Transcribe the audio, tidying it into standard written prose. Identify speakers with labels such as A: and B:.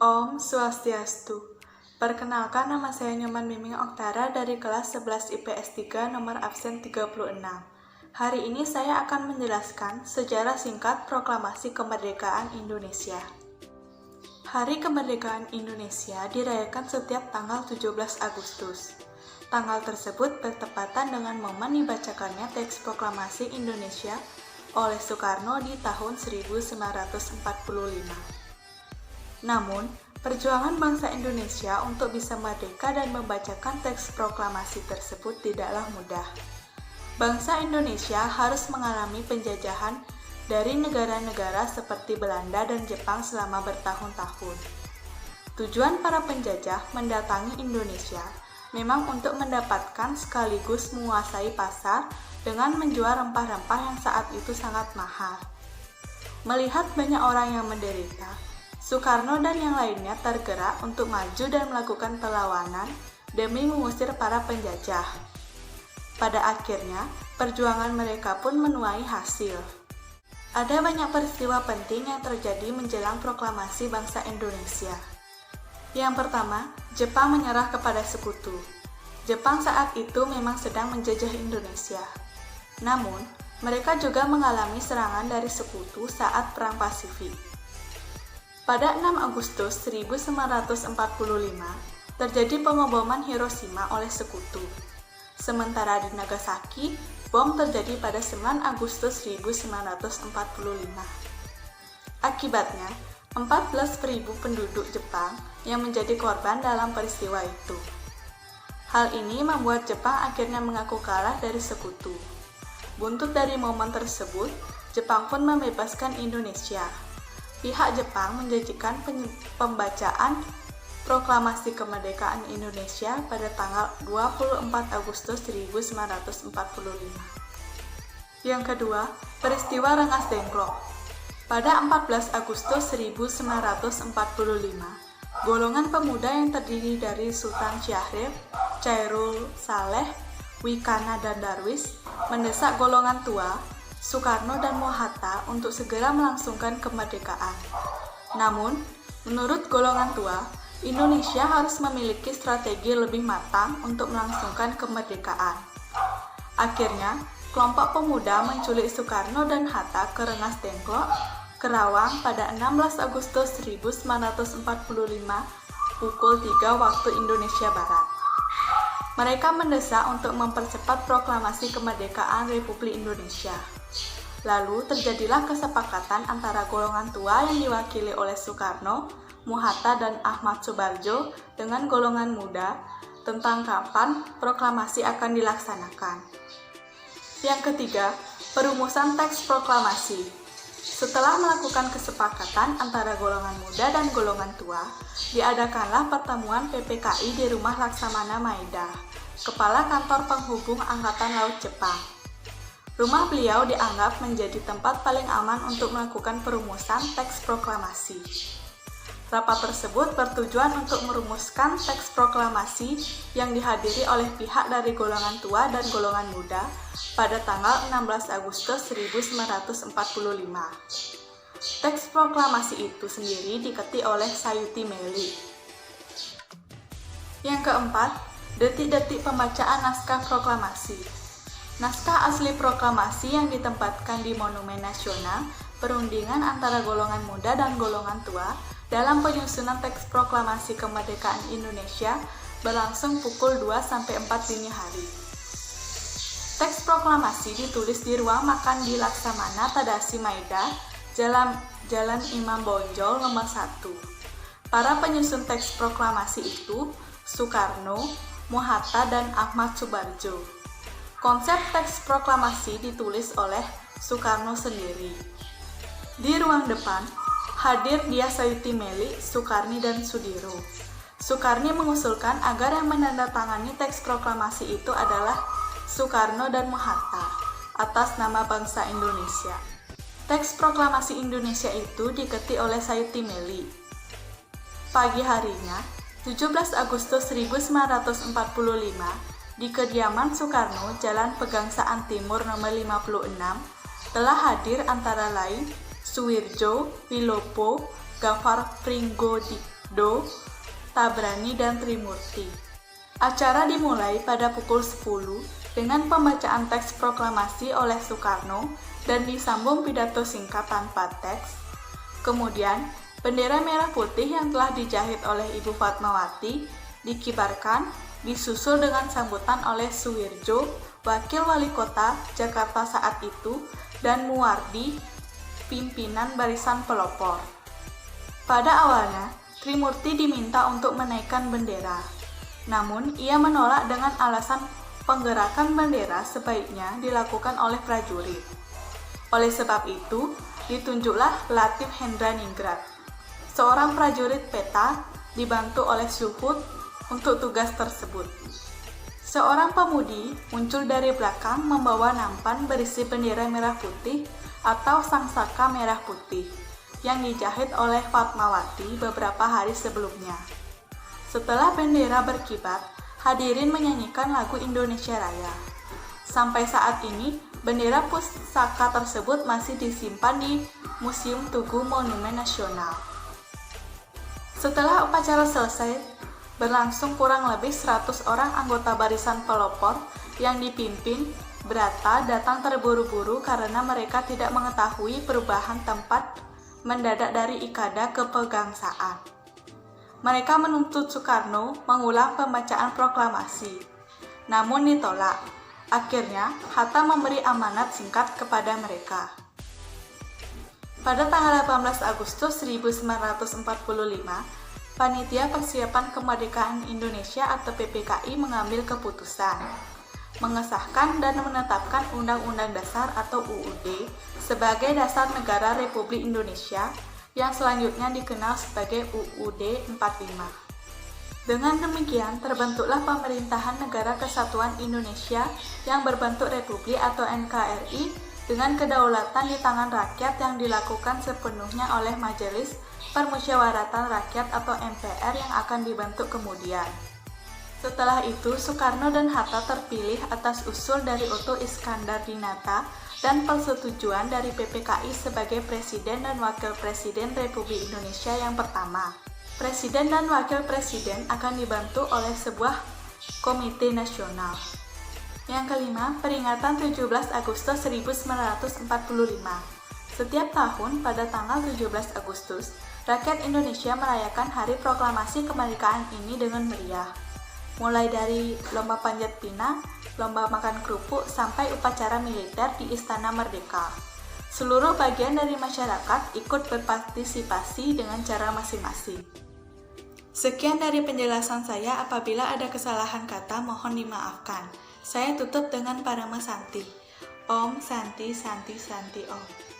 A: Om Swastiastu. Perkenalkan, nama saya Nyoman Miming Oktara dari kelas 11 IPS 3 nomor absen 36. Hari ini saya akan menjelaskan sejarah singkat Proklamasi Kemerdekaan Indonesia. Hari Kemerdekaan Indonesia dirayakan setiap tanggal 17 Agustus. Tanggal tersebut bertepatan dengan momen dibacakannya teks Proklamasi Indonesia oleh Soekarno di tahun 1945. Namun, perjuangan bangsa Indonesia untuk bisa merdeka dan membacakan teks proklamasi tersebut tidaklah mudah. Bangsa Indonesia harus mengalami penjajahan dari negara-negara seperti Belanda dan Jepang selama bertahun-tahun. Tujuan para penjajah mendatangi Indonesia memang untuk mendapatkan sekaligus menguasai pasar dengan menjual rempah-rempah yang saat itu sangat mahal. Melihat banyak orang yang menderita, Soekarno dan yang lainnya tergerak untuk maju dan melakukan perlawanan demi mengusir para penjajah. Pada akhirnya, perjuangan mereka pun menuai hasil. Ada banyak peristiwa penting yang terjadi menjelang proklamasi bangsa Indonesia. Yang pertama, Jepang menyerah kepada sekutu. Jepang saat itu memang sedang menjajah Indonesia. Namun, mereka juga mengalami serangan dari sekutu saat Perang Pasifik. Pada 6 Agustus 1945, terjadi pengoboman Hiroshima oleh sekutu. Sementara di Nagasaki, bom terjadi pada 9 Agustus 1945. Akibatnya, 14.000 penduduk Jepang yang menjadi korban dalam peristiwa itu. Hal ini membuat Jepang akhirnya mengaku kalah dari sekutu. Buntut dari momen tersebut, Jepang pun membebaskan Indonesia. Pihak Jepang menjanjikan pembacaan Proklamasi Kemerdekaan Indonesia pada tanggal 24 Agustus 1945. Yang kedua, peristiwa Rengas Dengklok. Pada 14 Agustus 1945, golongan pemuda yang terdiri dari Sultan Syahrir, Chairul Saleh, Wikana dan Darwis mendesak golongan tua, Soekarno dan Mohatta untuk segera melangsungkan kemerdekaan. Namun, menurut golongan tua, Indonesia harus memiliki strategi lebih matang untuk melangsungkan kemerdekaan. Akhirnya, kelompok pemuda menculik Soekarno dan Hatta ke Rengas Dengklok, Kerawang pada 16 Agustus 1945 pukul 3 waktu Indonesia Barat. Mereka mendesak untuk mempercepat proklamasi kemerdekaan Republik Indonesia. Lalu terjadilah kesepakatan antara golongan tua yang diwakili oleh Soekarno, Mohatta dan Ahmad Soebardjo dengan golongan muda tentang kapan proklamasi akan dilaksanakan. Yang ketiga, perumusan teks proklamasi. Setelah melakukan kesepakatan antara golongan muda dan golongan tua, diadakanlah pertemuan PPKI di Rumah Laksamana Maeda, Kepala Kantor Penghubung Angkatan Laut Jepang. Rumah beliau dianggap menjadi tempat paling aman untuk melakukan perumusan teks proklamasi. Rapat tersebut bertujuan untuk merumuskan teks proklamasi yang dihadiri oleh pihak dari golongan tua dan golongan muda pada tanggal 16 Agustus 1945. Teks proklamasi itu sendiri diketik oleh Sayuti Meli. Yang keempat, detik-detik pembacaan naskah proklamasi. Naskah asli proklamasi yang ditempatkan di Monumen Nasional, perundingan antara golongan muda dan golongan tua dalam penyusunan teks proklamasi kemerdekaan Indonesia berlangsung pukul 2-4 dini hari. Teks proklamasi ditulis di ruang makan di Laksamana Tadashi Maeda, Jalan Imam Bonjol nomor 1. Para penyusun teks proklamasi itu Soekarno, Mohatta dan Ahmad Soebardjo. Konsep teks proklamasi ditulis oleh Soekarno sendiri. Di ruang depan, hadir Dyah Sayuti Meli, Soekarni, dan Sudiro. Soekarni mengusulkan agar yang menandatangani teks proklamasi itu adalah Soekarno dan Mohatta atas nama bangsa Indonesia. Teks proklamasi Indonesia itu diketik oleh Sayuti Meli. Pagi harinya, 17 Agustus 1945, di kediaman Soekarno, Jalan Pegangsaan Timur nomor 56, telah hadir antara lain Suwirjo, Wilopo, Gafar Pringgodiko, Do, Tabrani, dan Trimurti. Acara dimulai pada pukul 10 dengan pembacaan teks proklamasi oleh Soekarno dan disambung pidato singkat tanpa teks. Kemudian, bendera merah putih yang telah dijahit oleh Ibu Fatmawati dikibarkan, disusul dengan sambutan oleh Suwirjo, Wakil Wali Kota Jakarta saat itu, dan Muwardi, pimpinan barisan pelopor. Pada awalnya, Trimurti diminta untuk menaikkan bendera. Namun, ia menolak dengan alasan penggerakan bendera sebaiknya dilakukan oleh prajurit. Oleh sebab itu, ditunjuklah Latif Hendraningrat, seorang prajurit peta dibantu oleh Suhut untuk tugas tersebut. Seorang pemudi muncul dari belakang membawa nampan berisi bendera merah putih atau sangsaka merah putih yang dijahit oleh Fatmawati beberapa hari sebelumnya. Setelah bendera berkibar, hadirin menyanyikan lagu Indonesia Raya. Sampai saat ini, bendera pusaka tersebut masih disimpan di Museum Tugu Monumen Nasional. Setelah upacara selesai, berlangsung kurang lebih 100 orang anggota barisan pelopor yang dipimpin Brata datang terburu-buru karena mereka tidak mengetahui perubahan tempat mendadak dari Ikada ke Pegangsaan. Mereka menuntut Soekarno mengulang pembacaan proklamasi, namun ditolak. Akhirnya, Hatta memberi amanat singkat kepada mereka. Pada tanggal 18 Agustus 1945, Panitia Persiapan Kemerdekaan Indonesia atau PPKI mengambil keputusan mengesahkan dan menetapkan Undang-Undang Dasar atau UUD sebagai dasar negara Republik Indonesia yang selanjutnya dikenal sebagai UUD 45. Dengan demikian, terbentuklah Pemerintahan Negara Kesatuan Indonesia yang berbentuk Republik atau NKRI dengan kedaulatan di tangan rakyat yang dilakukan sepenuhnya oleh Majelis Permusyawaratan Rakyat atau MPR yang akan dibentuk kemudian. Setelah itu, Soekarno dan Hatta terpilih atas usul dari Otto Iskandar Dinata dan persetujuan dari PPKI sebagai Presiden dan Wakil Presiden Republik Indonesia yang pertama. Presiden dan Wakil Presiden akan dibantu oleh sebuah komite nasional. Yang kelima, peringatan 17 Agustus 1945. Setiap tahun pada tanggal 17 Agustus, rakyat Indonesia merayakan Hari Proklamasi Kemerdekaan ini dengan meriah. Mulai dari lomba panjat pinang, lomba makan kerupuk, sampai upacara militer di Istana Merdeka. Seluruh bagian dari masyarakat ikut berpartisipasi dengan cara masing-masing. Sekian dari penjelasan saya. Apabila ada kesalahan kata, mohon dimaafkan. Saya tutup dengan Parama Santi. Om Santi Santi Santi Om.